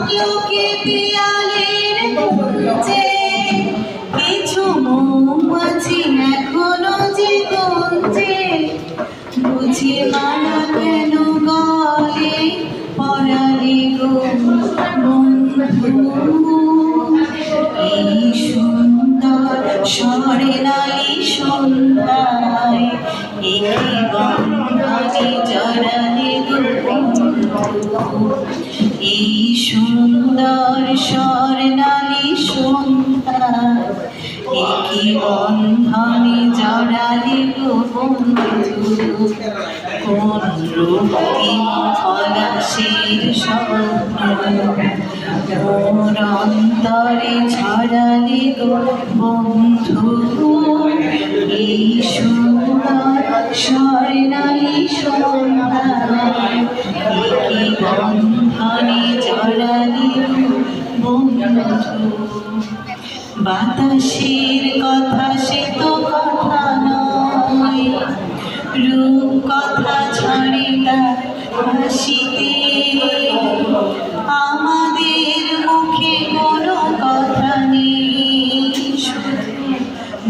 লোকে পিয়ালের কুঞ্জে কিছু মৌমাছি এখনো যে গুঞ্জে বুঝি মারা কেন গলে পরালে গো বন্ধু এই সুন্দর স্বর্ণালী সন্ধ্যায় একি বন্ধনে জড়ালে গো বন্ধু এই সুন্দর স্বর্ণালী সন্ধ্যায় একি বন্ধনে জড়ালে গো বন্ধু কোন রক্তিম পলাশের স্বপ্ন মোর অন্তরে ছড়ালে গো বন্ধু এই সুন্দর স্বর্ণালী সন্ধ্যায় একি বন্ধনে জড়ালে গো বন্ধু বাতাসের কথা সে তো কথা নয় রূপ কথা ছড়ে তার হাসিতে আমাদের মুখে কোনো কথা নেই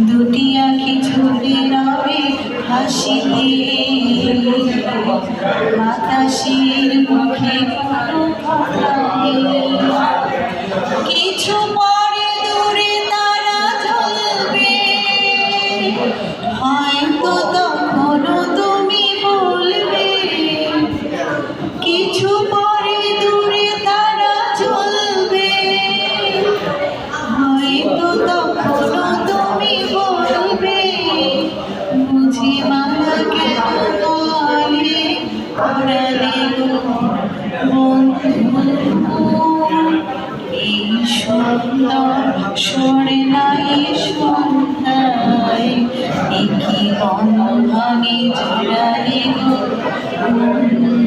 দুটি আঁখি ঝুলে রবে হাসিতে বাতাসের মুখে কোনো কথা নেই কিছু পরে দূরে তারা জ্বলবে হয়তো তখনও তুমি বলবে কিছু পরে দূরে তারা জ্বলবে হয়তো তখনও তুমি বলবে বুঝি মারা কেন গলে পরালে গো বন্ধু এই সুন্দর স্বর্ণালী সন্ধ্যায় একি বন্ধনে জড়ালে গো বন্ধু।